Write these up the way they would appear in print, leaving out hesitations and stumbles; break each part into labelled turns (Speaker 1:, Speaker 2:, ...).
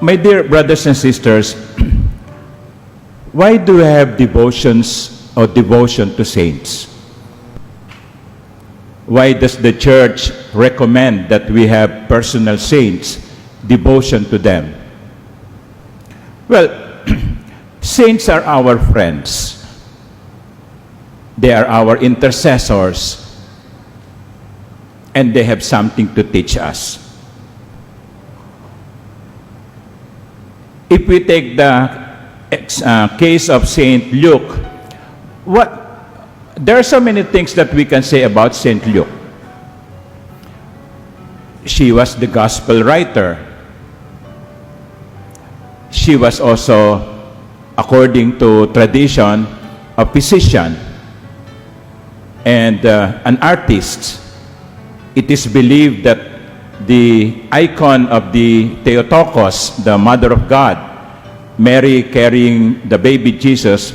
Speaker 1: My dear brothers and sisters, why do we have devotions or devotion to saints? Why does the church recommend that we have personal saints, devotion to them? Well, saints are our friends. They are our intercessors, and they have something to teach us. If we take the case of Saint Luke, there are so many things that we can say about Saint Luke. She was the gospel writer. She was also, according to tradition, a physician and an artist. It is believed that the icon of the Theotokos, the Mother of God, Mary carrying the baby Jesus,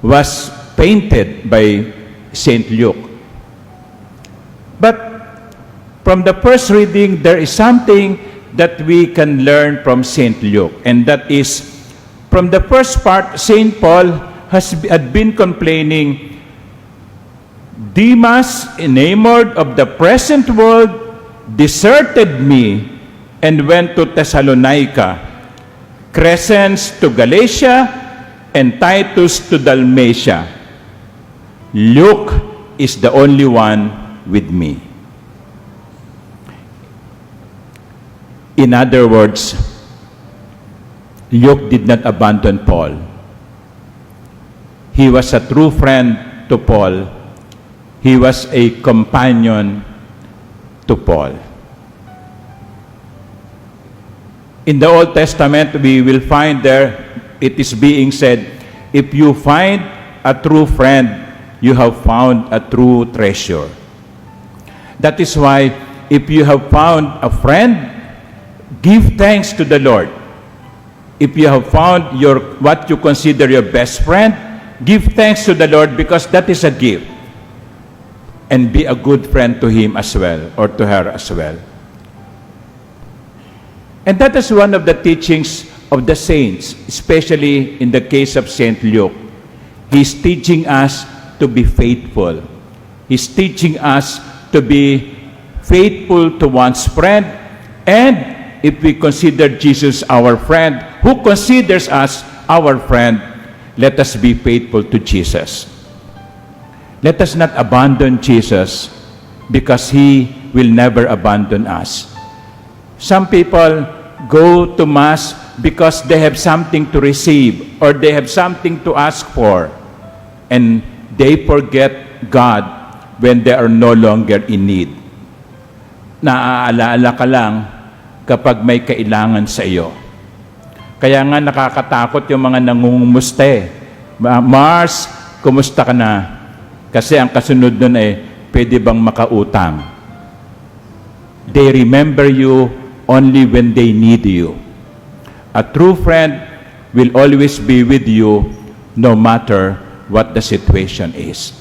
Speaker 1: was painted by Saint Luke. But from the first reading, there is something that we can learn from Saint Luke, and that is, from the first part, Saint Paul had been complaining, Demas, enamored of the present world, deserted me and went to Thessalonica, Crescens to Galatia, and Titus to Dalmatia. Luke is the only one with me. In other words, Luke did not abandon Paul. He was a true friend to Paul. He was a companion to Paul. In the Old Testament, we will find there, it is being said, if you find a true friend, you have found a true treasure. That is why, if you have found a friend, give thanks to the Lord. If you have found what you consider your best friend, give thanks to the Lord, because that is a gift. And be a good friend to him as well, or to her as well. And that is one of the teachings of the saints, especially in the case of Saint Luke. He's teaching us to be faithful. He's teaching us to be faithful to one's friend, and if we consider Jesus our friend, who considers us our friend, let us be faithful to Jesus. Let us not abandon Jesus, because He will never abandon us. Some people go to Mass because they have something to receive or they have something to ask for, and they forget God when they are no longer in need. Naaalaala ka lang kapag may kailangan sa iyo. Kaya nga nakakatakot yung mga nangungumuste. Mars, kumusta ka na? Kasi ang kasunod nun pwede bang makautang? They remember you only when they need you. A true friend will always be with you no matter what the situation is.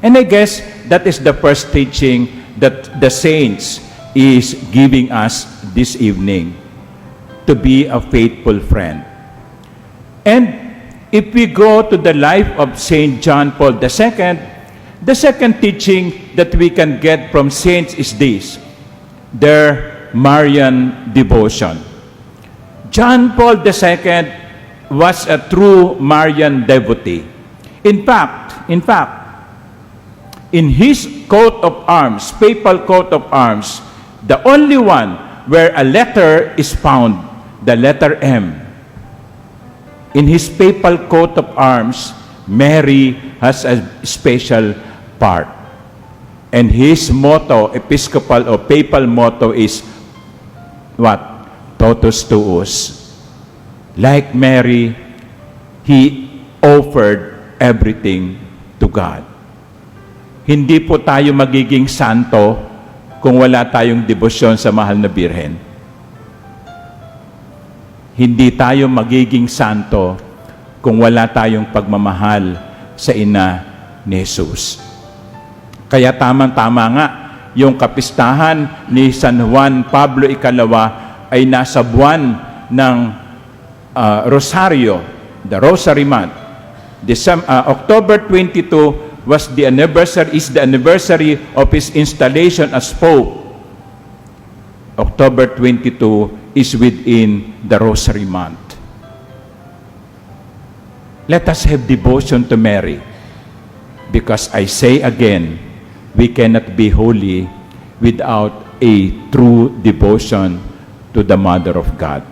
Speaker 1: And I guess that is the first teaching that the saints is giving us this evening, to be a faithful friend. And if we go to the life of Saint John Paul II, the second teaching that we can get from saints is this: their Marian devotion. John Paul II was a true Marian devotee. In fact, in his coat of arms, papal coat of arms, the only one where a letter is found, the letter M. In his papal coat of arms, Mary has a special part. And his motto, episcopal or papal motto, is what? Totus tuus. Like Mary, he offered everything to God. Hindi po tayo magiging santo kung wala tayong debosyon sa mahal na Birhen. Hindi tayo magiging santo kung wala tayong pagmamahal sa ina ni Jesus. Kaya tamang-tama nga, yung kapistahan ni San Juan Pablo Ikalawa ay nasa buwan ng Rosario, the Rosary Month. October 22 is the anniversary of his installation as Pope. October 22 is within the Rosary Month. Let us have devotion to Mary, because I say again, we cannot be holy without a true devotion to the Mother of God.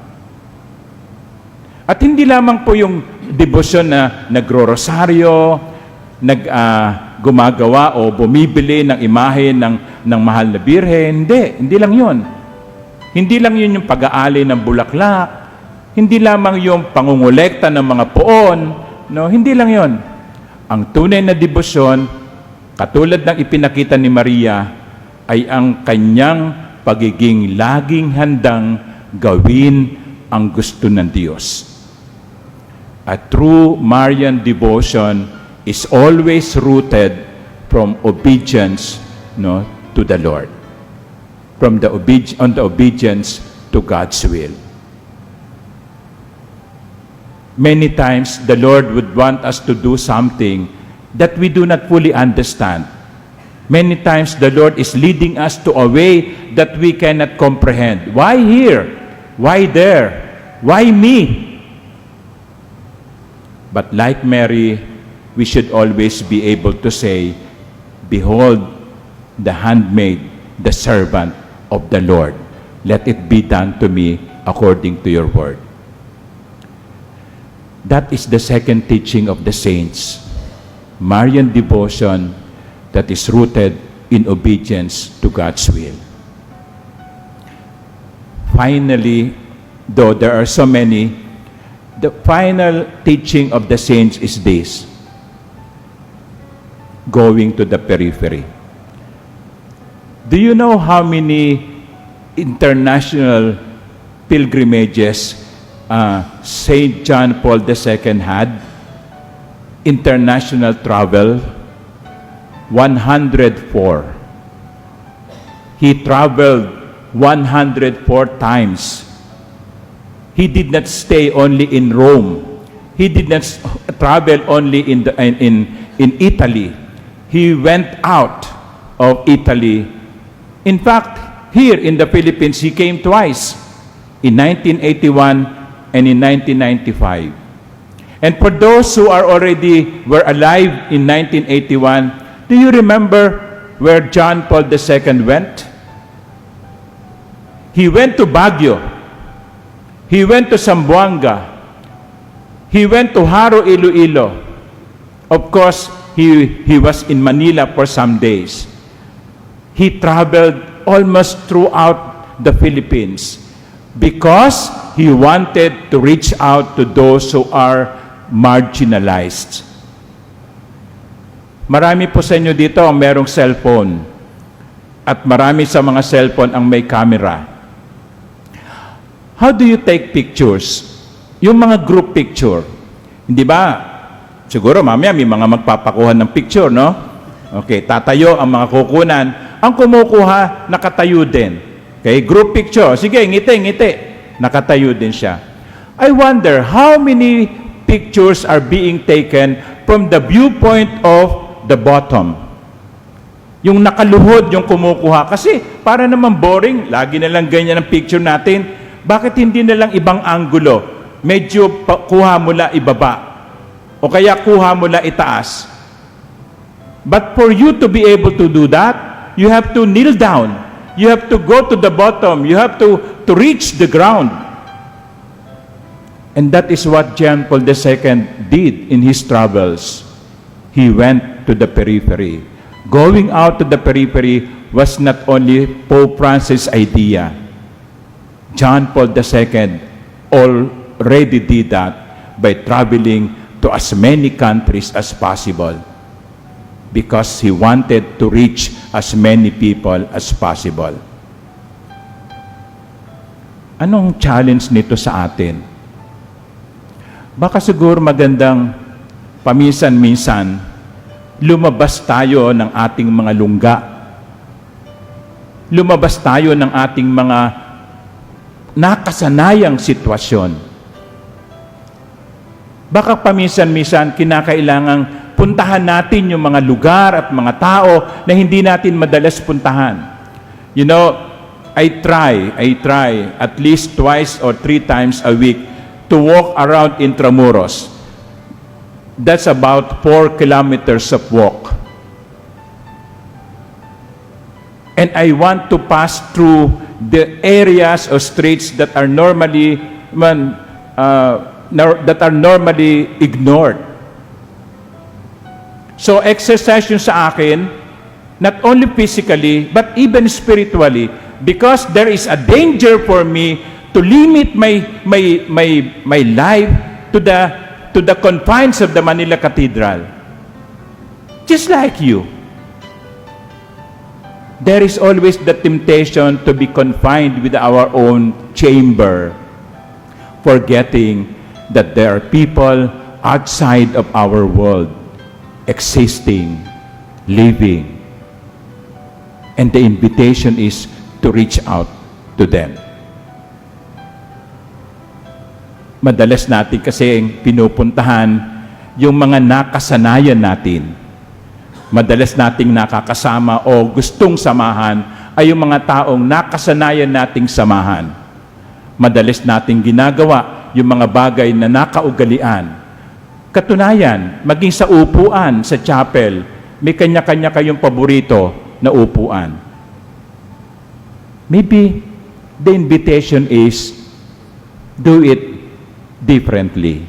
Speaker 1: At hindi lamang po yung devotion na nagro-rosaryo, gumagawa o bumibili ng imahe ng mahal na birhen. Hindi lang yun. Hindi lang yun yung pag-aali ng bulaklak. Hindi lamang yung pangungulekta ng mga poon. No, hindi lang yun. Ang tunay na debosyon, katulad ng ipinakita ni Maria, ay ang kanyang pagiging laging handang gawin ang gusto ng Diyos. A true Marian devotion is always rooted from obedience, to the Lord. On the obedience to God's will. Many times, the Lord would want us to do something that we do not fully understand. Many times, the Lord is leading us to a way that we cannot comprehend. Why here? Why there? Why me? But like Mary, we should always be able to say, "Behold, the handmaid, the servant of the Lord. Let it be done to me according to your word." That is the second teaching of the saints. Marian devotion that is rooted in obedience to God's will. Finally, though there are so many, the final teaching of the saints is this: going to the periphery. Do you know how many international pilgrimages St. John Paul II had? International travel, 104. He traveled 104 times. He did not stay only in Rome. He did not travel only in Italy. He went out of Italy. In fact, here in the Philippines, he came twice, in 1981 and in 1995. And for those who were alive in 1981, do you remember where John Paul II went? He went to Baguio. He went to Zamboanga. He went to Haro, Iloilo. Of course, he was in Manila for some days. He traveled almost throughout the Philippines because he wanted to reach out to those who are marginalized. Marami po sa inyo dito ang merong cellphone at marami sa mga cellphone ang may camera. How do you take pictures? Yung mga group picture. Hindi ba? Siguro mamaya may mga magpapakuha ng picture, no? Okay, tatayo ang mga kukunan. Ang kumukuha, nakatayo din. Okay, group picture. Sige, ngiti. Nakatayo din siya. I wonder how many pictures are being taken from the viewpoint of the bottom. Yung nakaluhod yung kumukuha. Kasi para naman boring, lagi na lang ganyan ang picture natin. Bakit hindi na lang ibang anggulo? Medyo kuha mula ibaba. O kaya kuha mula itaas. But for you to be able to do that, you have to kneel down. You have to go to the bottom. You have to reach the ground. And that is what John Paul II did in his travels. He went to the periphery. Going out to the periphery was not only Pope Francis' idea. John Paul II already did that by traveling to as many countries as possible because he wanted to reach as many people as possible. Anong challenge nito sa atin? Baka siguro magandang paminsan-minsan lumabas tayo ng ating mga lungga. Lumabas tayo ng ating mga nakasanayang sitwasyon. Baka paminsan-minsan kinakailangang puntahan natin yung mga lugar at mga tao na hindi natin madalas puntahan. You know, I try at least 2 or 3 times a week to walk around Intramuros. That's about 4 kilometers of walk. And I want to pass through the areas or streets that are normally ignored. So exercise yun sa akin, not only physically, but even spiritually, because there is a danger for me to limit my life to the confines of the Manila Cathedral. Just like you. There is always the temptation to be confined with our own chamber, forgetting that there are people outside of our world, existing, living. And the invitation is to reach out to them. Madalas natin kasi pinupuntahan yung mga nakasanayan natin. Madalas nating nakakasama o gustong samahan ay yung mga taong nakasanayan nating samahan. Madalas nating ginagawa yung mga bagay na nakaugalian. Katunayan, maging sa upuan, sa chapel, may kanya-kanya kayong paborito na upuan. Maybe the invitation is do it differently.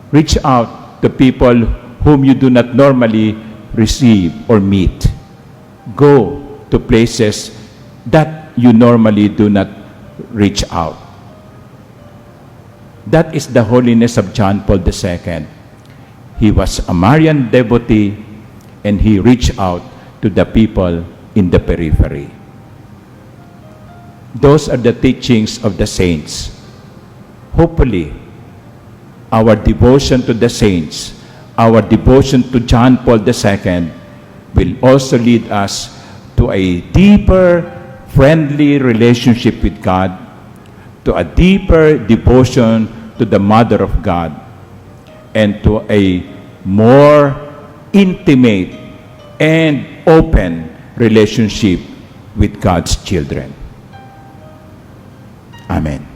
Speaker 1: Reach out to people whom you do not normally receive or meet. Go to places that you normally do not reach out. That is the holiness of John Paul II. He was a Marian devotee and he reached out to the people in the periphery. Those are the teachings of the saints. Hopefully, our devotion to the saints, our devotion to John Paul II will also lead us to a deeper, friendly relationship with God, to a deeper devotion to the Mother of God, and to a more intimate and open relationship with God's children. Amen.